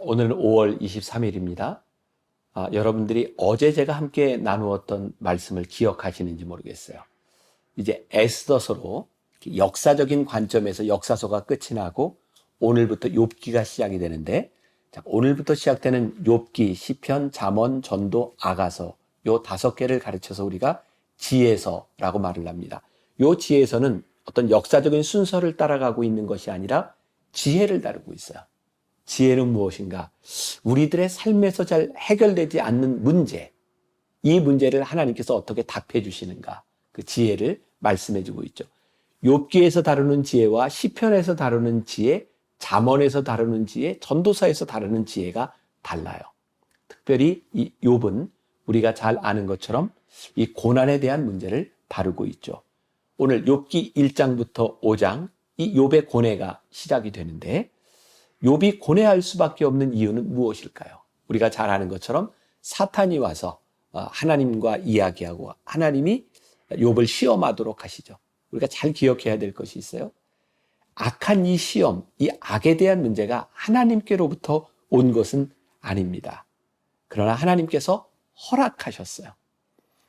오늘은 5월 23일입니다. 여러분들이 어제 제가 함께 나누었던 말씀을 기억하시는지 모르겠어요. 이제 에스더서로 역사적인 관점에서 역사서가 끝이 나고 오늘부터 욥기가 시작이 되는데, 오늘부터 시작되는 욥기, 시편, 잠언, 전도, 아가서 요 5개를 가르쳐서 우리가 지혜서라고 말을 합니다. 요 지혜서는 어떤 역사적인 순서를 따라가고 있는 것이 아니라 지혜를 다루고 있어요. 지혜는 무엇인가? 우리들의 삶에서 잘 해결되지 않는 문제, 이 문제를 하나님께서 어떻게 답해 주시는가? 그 지혜를 말씀해 주고 있죠. 욥기에서 다루는 지혜와 시편에서 다루는 지혜, 잠언에서 다루는 지혜, 전도서에서 다루는 지혜가 달라요. 특별히 이 욥은 우리가 잘 아는 것처럼 이 고난에 대한 문제를 다루고 있죠. 오늘 욥기 1장부터 5장, 이 욥의 고뇌가 시작이 되는데, 욥이 고뇌할 수밖에 없는 이유는 무엇일까요? 우리가 잘 아는 것처럼 사탄이 와서 하나님과 이야기하고 하나님이 욥을 시험하도록 하시죠. 우리가 잘 기억해야 될 것이 있어요. 악한 이 시험, 이 악에 대한 문제가 하나님께로부터 온 것은 아닙니다. 그러나 하나님께서 허락하셨어요.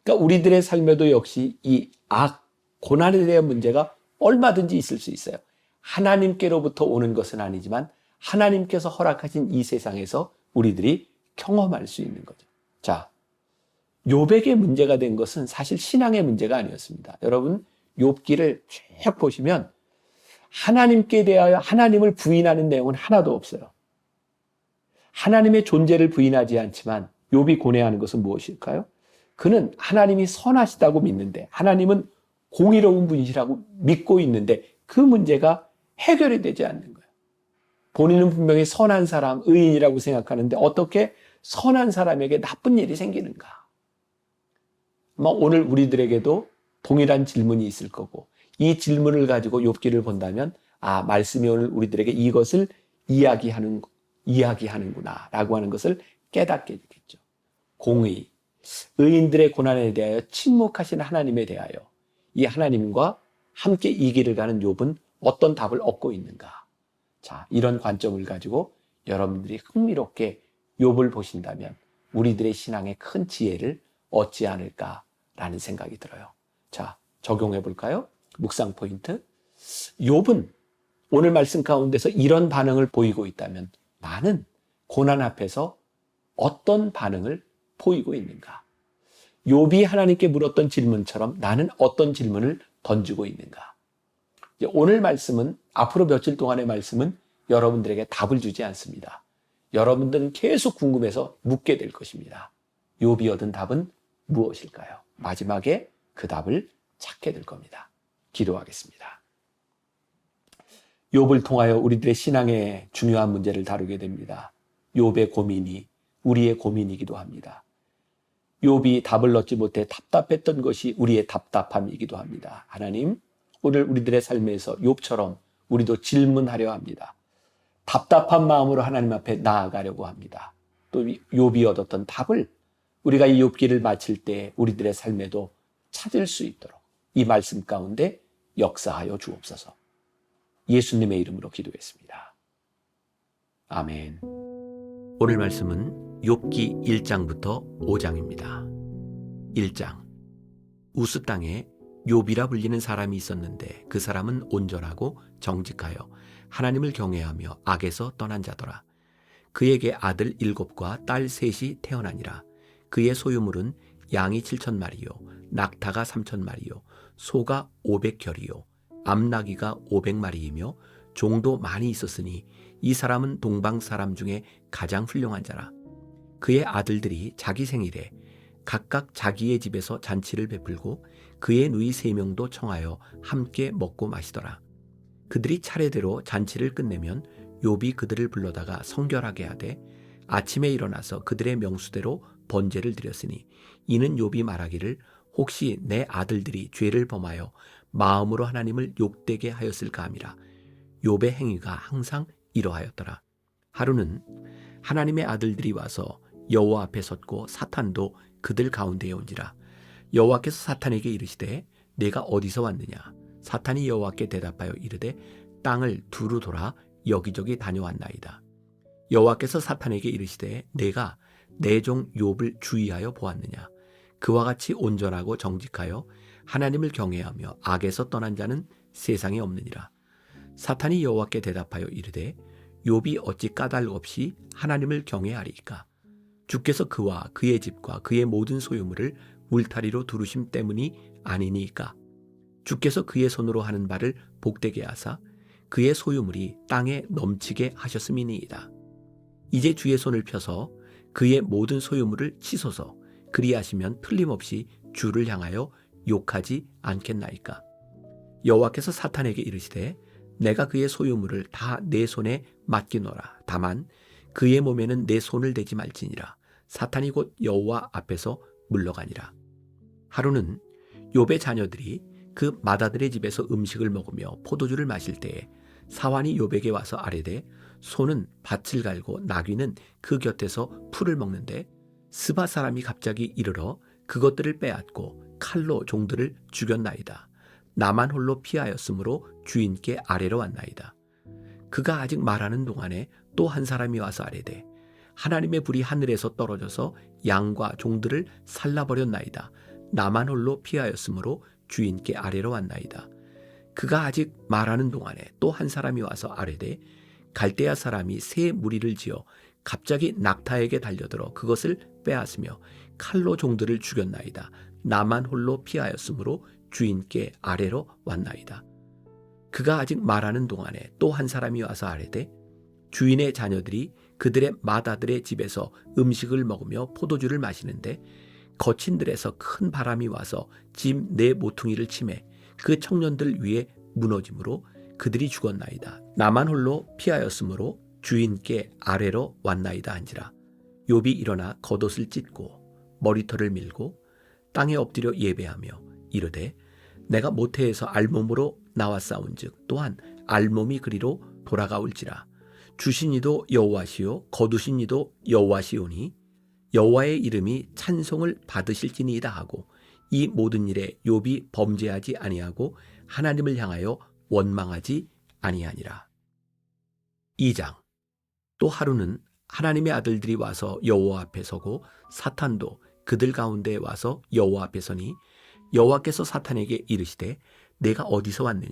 그러니까 우리들의 삶에도 역시 이 악, 고난에 대한 문제가 얼마든지 있을 수 있어요. 하나님께로부터 오는 것은 아니지만 하나님께서 허락하신 이 세상에서 우리들이 경험할 수 있는 거죠. 자, 욥에게 문제가 된 것은 사실 신앙의 문제가 아니었습니다. 여러분, 욥기를 쭉 보시면 하나님께 대하여 하나님을 부인하는 내용은 하나도 없어요. 하나님의 존재를 부인하지 않지만 욥이 고뇌하는 것은 무엇일까요? 그는 하나님이 선하시다고 믿는데, 하나님은 공의로운 분이시라고 믿고 있는데 그 문제가 해결이 되지 않는 거예요. 본인은 분명히 선한 사람, 의인이라고 생각하는데 어떻게 선한 사람에게 나쁜 일이 생기는가? 아마 오늘 우리들에게도 동일한 질문이 있을 거고, 이 질문을 가지고 욥기를 본다면 말씀이 오늘 우리들에게 이것을 이야기하는구나 라고 하는 것을 깨닫게 되겠죠. 공의, 의인들의 고난에 대하여 침묵하신 하나님에 대하여 이 하나님과 함께 이 길을 가는 욥은 어떤 답을 얻고 있는가? 자, 이런 관점을 가지고 여러분들이 흥미롭게 욥을 보신다면 우리들의 신앙에 큰 지혜를 얻지 않을까라는 생각이 들어요. 자, 적용해 볼까요? 묵상 포인트. 욥은 오늘 말씀 가운데서 이런 반응을 보이고 있다면 나는 고난 앞에서 어떤 반응을 보이고 있는가? 욥이 하나님께 물었던 질문처럼 나는 어떤 질문을 던지고 있는가? 오늘 말씀은, 앞으로 며칠 동안의 말씀은 여러분들에게 답을 주지 않습니다. 여러분들은 계속 궁금해서 묻게 될 것입니다. 욥이 얻은 답은 무엇일까요? 마지막에 그 답을 찾게 될 겁니다. 기도하겠습니다. 욥을 통하여 우리들의 신앙의 중요한 문제를 다루게 됩니다. 욥의 고민이 우리의 고민이기도 합니다. 욥이 답을 얻지 못해 답답했던 것이 우리의 답답함이기도 합니다. 하나님, 오늘 우리들의 삶에서 욥처럼 우리도 질문하려 합니다. 답답한 마음으로 하나님 앞에 나아가려고 합니다. 또 욥이 얻었던 답을 우리가 이 욥기를 마칠 때 우리들의 삶에도 찾을 수 있도록 이 말씀 가운데 역사하여 주옵소서. 예수님의 이름으로 기도했습니다. 아멘. 오늘 말씀은 욥기 1장부터 5장입니다. 1장. 우스 땅에 욥이라 불리는 사람이 있었는데 그 사람은 온전하고 정직하여 하나님을 경외하며 악에서 떠난 자더라. 그에게 아들 7과 딸 3이 태어나니라. 그의 소유물은 양이 7,000마리요, 낙타가 3,000마리요, 소가 500결이요, 암나귀가 500마리이며 종도 많이 있었으니 이 사람은 동방 사람 중에 가장 훌륭한 자라. 그의 아들들이 자기 생일에 각각 자기의 집에서 잔치를 베풀고 그의 누이 3명도 청하여 함께 먹고 마시더라. 그들이 차례대로 잔치를 끝내면 욥이 그들을 불러다가 성결하게 하되 아침에 일어나서 그들의 명수대로 번제를 드렸으니 이는 욥이 말하기를 혹시 내 아들들이 죄를 범하여 마음으로 하나님을 욕되게 하였을까 함이라. 욥의 행위가 항상 이러하였더라. 하루는 하나님의 아들들이 와서 여호와 앞에 섰고 사탄도 그들 가운데에 온지라. 여호와께서 사탄에게 이르시되 내가 어디서 왔느냐? 사탄이 여호와께 대답하여 이르되 땅을 두루 돌아 여기저기 다녀왔나이다. 여호와께서 사탄에게 이르시되 내가 내 종 욥을 주의하여 보았느냐. 그와 같이 온전하고 정직하여 하나님을 경외하며 악에서 떠난 자는 세상에 없느니라. 사탄이 여호와께 대답하여 이르되 욥이 어찌 까닭 없이 하나님을 경외하리이까. 주께서 그와 그의 집과 그의 모든 소유물을 울타리로 두르심 때문이 아니니이까. 주께서 그의 손으로 하는 바를 복되게 하사 그의 소유물이 땅에 넘치게 하셨음이니이다. 이제 주의 손을 펴서 그의 모든 소유물을 치소서. 그리하시면 틀림없이 주를 향하여 욕하지 않겠나이까. 여호와께서 사탄에게 이르시되 내가 그의 소유물을 다 내 손에 맡기노라. 다만 그의 몸에는 내 손을 대지 말지니라. 사탄이 곧 여호와 앞에서 물러가니라. 하루는 욥의 자녀들이 그 맏아들의 집에서 음식을 먹으며 포도주를 마실 때에 사환이 욥에게 와서 아뢰되 소는 밭을 갈고 나귀는 그 곁에서 풀을 먹는데 스바 사람이 갑자기 이르러 그것들을 빼앗고 칼로 종들을 죽였나이다. 나만 홀로 피하였으므로 주인께 아뢰러 왔나이다. 그가 아직 말하는 동안에 또 한 사람이 와서 아뢰되 하나님의 불이 하늘에서 떨어져서 양과 종들을 살라버렸나이다. 나만 홀로 피하였으므로 주인께 아뢰러 왔나이다. 그가 아직 말하는 동안에 또 한 사람이 와서 아뢰되 갈대아 사람이 새 무리를 지어 갑자기 낙타에게 달려들어 그것을 빼앗으며 칼로 종들을 죽였나이다. 나만 홀로 피하였으므로 주인께 아뢰러 왔나이다. 그가 아직 말하는 동안에 또 한 사람이 와서 아뢰되 주인의 자녀들이 그들의 맏아들의 집에서 음식을 먹으며 포도주를 마시는데 거친 들에서 큰 바람이 와서 집 네 모퉁이를 치매 그 청년들 위에 무너짐으로 그들이 죽었나이다. 나만 홀로 피하였으므로 주인께 아뢰러 왔나이다 한지라. 욥이 일어나 겉옷을 찢고 머리털을 밀고 땅에 엎드려 예배하며 이르되 내가 모태에서 알몸으로 나왔사온즉 또한 알몸이 그리로 돌아가올지라. 주신 이도 여호와시요 거두신 이도 여호와시오니 여호와의 이름이 찬송을 받으실지니이다 하고 이 모든 일에 욥이 범죄하지 아니하고 하나님을 향하여 원망하지 아니하니라. 2장. 또 하루는 하나님의 아들들이 와서 여호와 앞에 서고 사탄도 그들 가운데 와서 여호와 앞에 서니 여호와께서 사탄에게 이르시되 내가 어디서 왔느냐.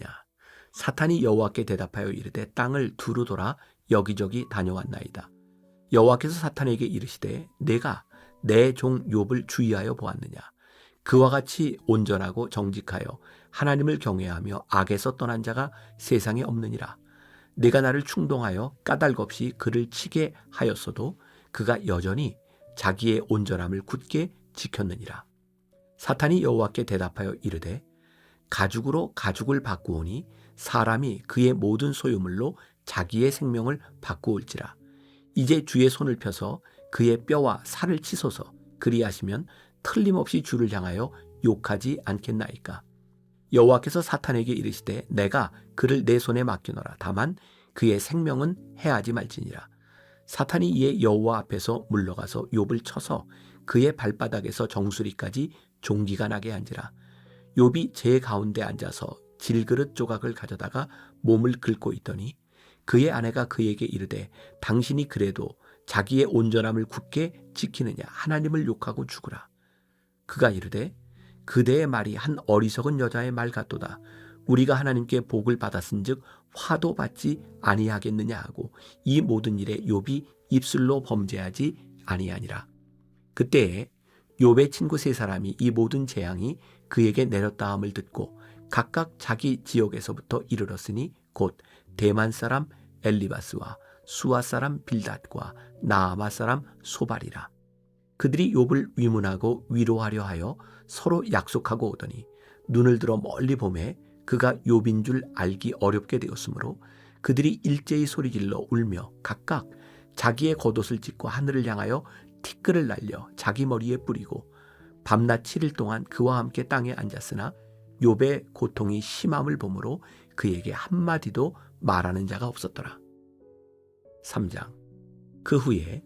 사탄이 여호와께 대답하여 이르되 땅을 두루 돌아 여기저기 다녀왔나이다. 여호와께서 사탄에게 이르시되 내가 내 종 욥을 주의하여 보았느냐. 그와 같이 온전하고 정직하여 하나님을 경외하며 악에서 떠난 자가 세상에 없느니라. 내가 나를 충동하여 까닭 없이 그를 치게 하였어도 그가 여전히 자기의 온전함을 굳게 지켰느니라. 사탄이 여호와께 대답하여 이르되 가죽으로 가죽을 바꾸오니 사람이 그의 모든 소유물로 자기의 생명을 바꾸올지라. 이제 주의 손을 펴서 그의 뼈와 살을 치소서. 그리하시면 틀림없이 주를 향하여 욕하지 않겠나이까. 여호와께서 사탄에게 이르시되 내가 그를 내 손에 맡기노라. 다만 그의 생명은 해하지 말지니라. 사탄이 이에 여호와 앞에서 물러가서 욥을 쳐서 그의 발바닥에서 정수리까지 종기가 나게 한지라. 욥이 제 가운데 앉아서 질그릇 조각을 가져다가 몸을 긁고 있더니 그의 아내가 그에게 이르되 당신이 그래도 자기의 온전함을 굳게 지키느냐. 하나님을 욕하고 죽으라. 그가 이르되 그대의 말이 한 어리석은 여자의 말 같도다. 우리가 하나님께 복을 받았은즉 화도 받지 아니하겠느냐 하고 이 모든 일에 욥이 입술로 범죄하지 아니하니라. 그때에 욥의 친구 세 사람이 이 모든 재앙이 그에게 내렸다함을 듣고 각각 자기 지역에서부터 이르렀으니 곧 대만 사람 엘리바스와 수아 사람 빌닷과 나아마 사람 소발이라. 그들이 욥을 위문하고 위로하려 하여 서로 약속하고 오더니 눈을 들어 멀리 보매 그가 욥인 줄 알기 어렵게 되었으므로 그들이 일제히 소리질러 울며 각각 자기의 겉옷을 찢고 하늘을 향하여 티끌을 날려 자기 머리에 뿌리고 밤낮 7일 동안 그와 함께 땅에 앉았으나 욥의 고통이 심함을 보므로 그에게 한마디도 말하는 자가 없었더라. 3장. 그 후에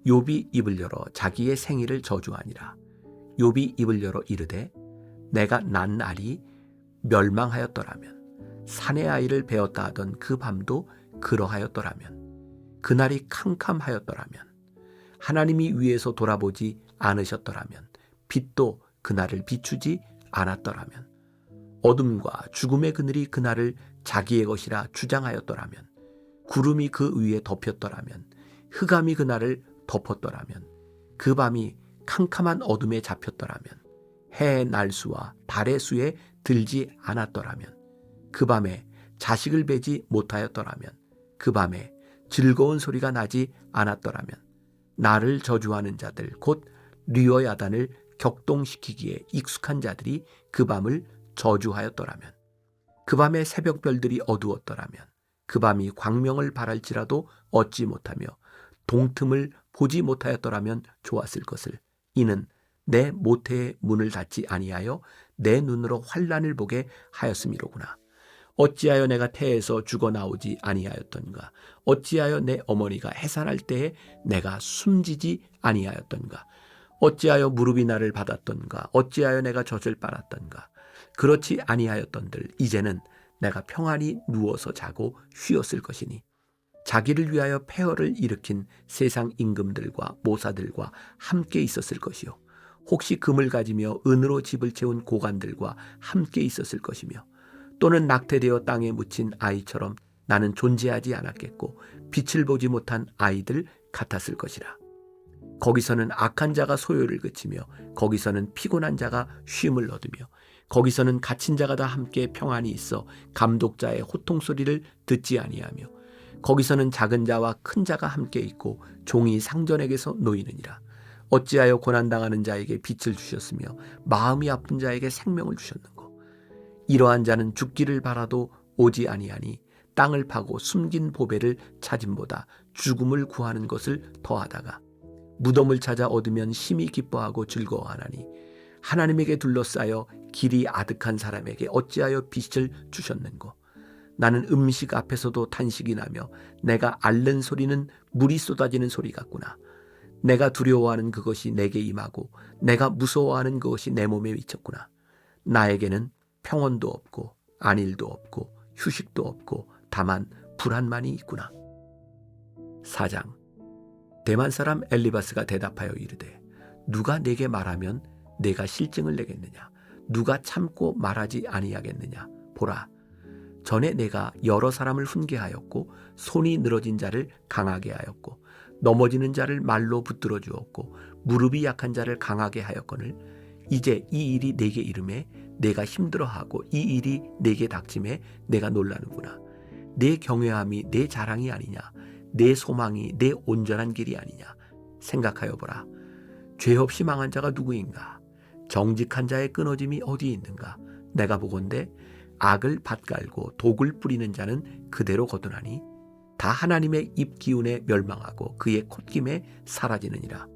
욥이 입을 열어 자기의 생일을 저주하니라. 욥이 입을 열어 이르되 내가 난 날이 멸망하였더라면 사내 아이를 베었다 하던 그 밤도 그러하였더라면 그날이 캄캄하였더라면, 하나님이 위에서 돌아보지 않으셨더라면, 빛도 그날을 비추지 않았더라면, 어둠과 죽음의 그늘이 그날을 자기의 것이라 주장하였더라면, 구름이 그 위에 덮였더라면, 흑암이 그날을 덮었더라면, 그 밤이 캄캄한 어둠에 잡혔더라면, 해의 날수와 달의 수에 들지 않았더라면, 그 밤에 자식을 베지 못하였더라면, 그 밤에 즐거운 소리가 나지 않았더라면, 나를 저주하는 자들 곧 리어야단을 격동시키기에 익숙한 자들이 그 밤을 저주하였더라면, 그 밤에 새벽별들이 어두웠더라면, 그 밤이 광명을 발할지라도 얻지 못하며 동틈을 보지 못하였더라면 좋았을 것을. 이는 내 모태의 문을 닫지 아니하여 내 눈으로 환난을 보게 하였음이로구나. 어찌하여 내가 태에서 죽어나오지 아니하였던가? 어찌하여 내 어머니가 해산할 때에 내가 숨지지 아니하였던가? 어찌하여 무릎이 나를 받았던가? 어찌하여 내가 젖을 빨았던가? 그렇지 아니하였던들 이제는 내가 평안히 누워서 자고 쉬었을 것이니, 자기를 위하여 폐허를 일으킨 세상 임금들과 모사들과 함께 있었을 것이요, 혹시 금을 가지며 은으로 집을 채운 고관들과 함께 있었을 것이며, 또는 낙태되어 땅에 묻힌 아이처럼 나는 존재하지 않았겠고 빛을 보지 못한 아이들 같았을 것이라. 거기서는 악한 자가 소요를 그치며, 거기서는 피곤한 자가 쉼을 얻으며, 거기서는 갇힌 자가 다 함께 평안히 있어 감독자의 호통 소리를 듣지 아니하며, 거기서는 작은 자와 큰 자가 함께 있고 종이 상전에게서 놓이느니라. 어찌하여 고난당하는 자에게 빛을 주셨으며 마음이 아픈 자에게 생명을 주셨는고? 이러한 자는 죽기를 바라도 오지 아니하니 땅을 파고 숨긴 보배를 찾음보다 죽음을 구하는 것을 더하다가 무덤을 찾아 얻으면 심히 기뻐하고 즐거워하나니, 하나님에게 둘러싸여 길이 아득한 사람에게 어찌하여 빛을 주셨는고? 나는 음식 앞에서도 탄식이 나며 내가 앓는 소리는 물이 쏟아지는 소리 같구나. 내가 두려워하는 그것이 내게 임하고 내가 무서워하는 그것이 내 몸에 미쳤구나. 나에게는 평온도 없고 안일도 없고 휴식도 없고 다만 불안만이 있구나. 4장. 대만 사람 엘리바스가 대답하여 이르되, 누가 내게 말하면 내가 실증을 내겠느냐? 누가 참고 말하지 아니하겠느냐? 보라, 전에 내가 여러 사람을 훈계하였고 손이 늘어진 자를 강하게 하였고 넘어지는 자를 말로 붙들어 주었고 무릎이 약한 자를 강하게 하였거늘, 이제 이 일이 내게 이름에 내가 힘들어하고 이 일이 내게 닥침에 내가 놀라는구나. 내 경외함이 내 자랑이 아니냐? 내 소망이 내 온전한 길이 아니냐? 생각하여 보라. 죄 없이 망한 자가 누구인가? 정직한 자의 끊어짐이 어디 있는가? 내가 보건대 악을 밭갈고 독을 뿌리는 자는 그대로 거두나니 다 하나님의 입 기운에 멸망하고 그의 콧김에 사라지느니라.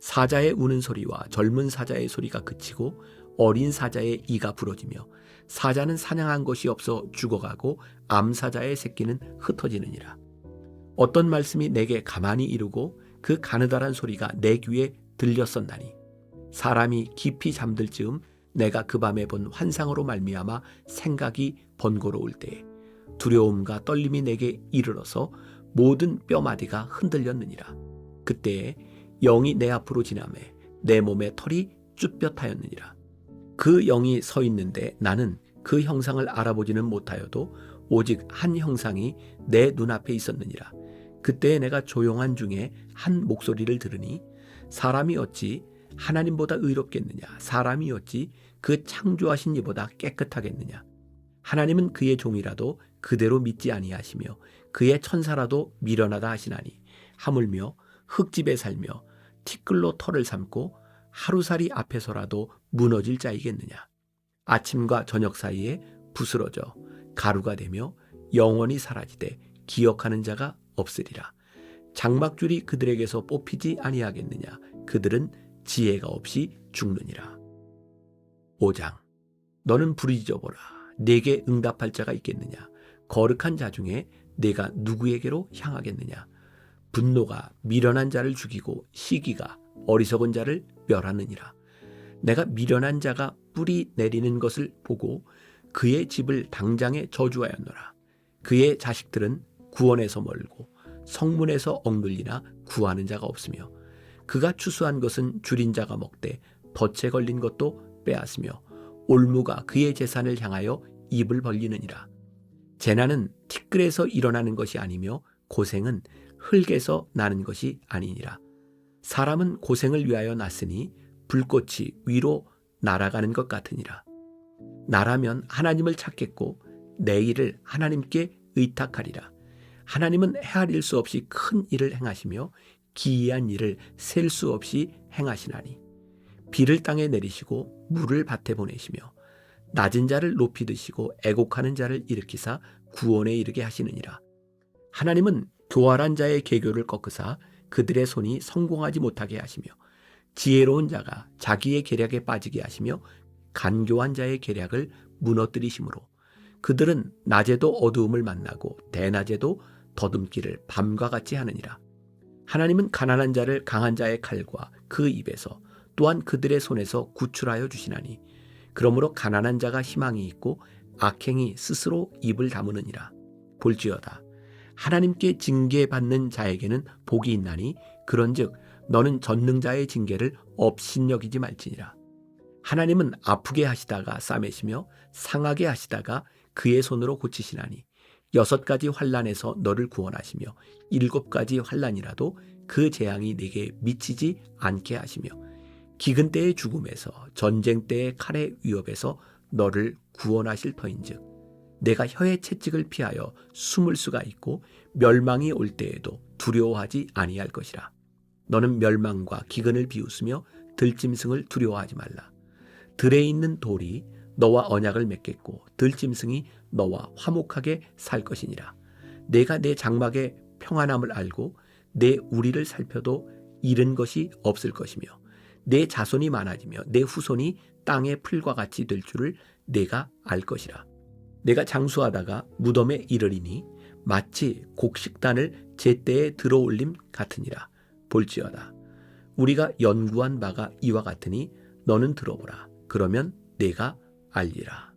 사자의 우는 소리와 젊은 사자의 소리가 그치고 어린 사자의 이가 부러지며, 사자는 사냥한 것이 없어 죽어가고 암사자의 새끼는 흩어지느니라. 어떤 말씀이 내게 가만히 이르고 그 가느다란 소리가 내 귀에 들렸었나니, 사람이 깊이 잠들 즈음 내가 그 밤에 본 환상으로 말미암아 생각이 번거로울 때에 두려움과 떨림이 내게 이르러서 모든 뼈마디가 흔들렸느니라. 그때에 영이 내 앞으로 지나매 내 몸에 털이 쭈뼛하였느니라. 그 영이 서 있는데 나는 그 형상을 알아보지는 못하여도 오직 한 형상이 내 눈앞에 있었느니라. 그때에 내가 조용한 중에 한 목소리를 들으니, 사람이 어찌 하나님보다 의롭겠느냐? 사람이 어찌 그 창조하신 이보다 깨끗하겠느냐? 하나님은 그의 종이라도 그대로 믿지 아니하시며 그의 천사라도 미련하다 하시나니, 하물며 흙집에 살며 티끌로 털을 삼고 하루살이 앞에서라도 무너질 자이겠느냐? 아침과 저녁 사이에 부스러져 가루가 되며 영원히 사라지되 기억하는 자가 없으리라. 장막줄이 그들에게서 뽑히지 아니하겠느냐? 그들은 지혜가 없이 죽느니라. 5장. 너는 부르짖어보라. 내게 응답할 자가 있겠느냐? 거룩한 자 중에 내가 누구에게로 향하겠느냐? 분노가 미련한 자를 죽이고 시기가 어리석은 자를 멸하느니라. 내가 미련한 자가 뿌리 내리는 것을 보고 그의 집을 당장에 저주하였노라. 그의 자식들은 구원에서 멀고 성문에서 억눌리나 구하는 자가 없으며 그가 추수한 것은 줄인 자가 먹되 덫에 걸린 것도 빼앗으며 올무가 그의 재산을 향하여 입을 벌리느니라. 재난은 티끌에서 일어나는 것이 아니며 고생은 흙에서 나는 것이 아니니라. 사람은 고생을 위하여 났으니 불꽃이 위로 날아가는 것 같으니라. 나라면 하나님을 찾겠고 내 일을 하나님께 의탁하리라. 하나님은 헤아릴 수 없이 큰 일을 행하시며 기이한 일을 셀 수 없이 행하시나니 비를 땅에 내리시고 물을 밭에 보내시며 낮은 자를 높이 드시고 애곡하는 자를 일으키사 구원에 이르게 하시느니라. 하나님은 교활한 자의 계교를 꺾으사 그들의 손이 성공하지 못하게 하시며 지혜로운 자가 자기의 계략에 빠지게 하시며 간교한 자의 계략을 무너뜨리심으로 그들은 낮에도 어두움을 만나고 대낮에도 더듬기를 밤과 같이 하느니라. 하나님은 가난한 자를 강한 자의 칼과 그 입에서 또한 그들의 손에서 구출하여 주시나니 그러므로 가난한 자가 희망이 있고 악행이 스스로 입을 다무느니라. 볼지어다 하나님께 징계받는 자에게는 복이 있나니 그런즉 너는 전능자의 징계를 업신여기지 말지니라. 하나님은 아프게 하시다가 싸매시며 상하게 하시다가 그의 손으로 고치시나니 6가지 환난에서 너를 구원하시며 7가지 환난이라도 그 재앙이 네게 미치지 않게 하시며 기근 때의 죽음에서 전쟁 때의 칼의 위협에서 너를 구원하실 터인즉 내가 혀의 채찍을 피하여 숨을 수가 있고 멸망이 올 때에도 두려워하지 아니할 것이라. 너는 멸망과 기근을 비웃으며 들짐승을 두려워하지 말라. 들에 있는 돌이 너와 언약을 맺겠고 들짐승이 너와 화목하게 살 것이니라. 내가 내 장막의 평안함을 알고 내 우리를 살펴도 잃은 것이 없을 것이며 내 자손이 많아지며 내 후손이 땅의 풀과 같이 될 줄을 내가 알 것이라. 내가 장수하다가 무덤에 이르리니 마치 곡식단을 제때에 들어올림 같으니라. 볼지어다 우리가 연구한 바가 이와 같으니 너는 들어보라. 그러면 내가 알리라.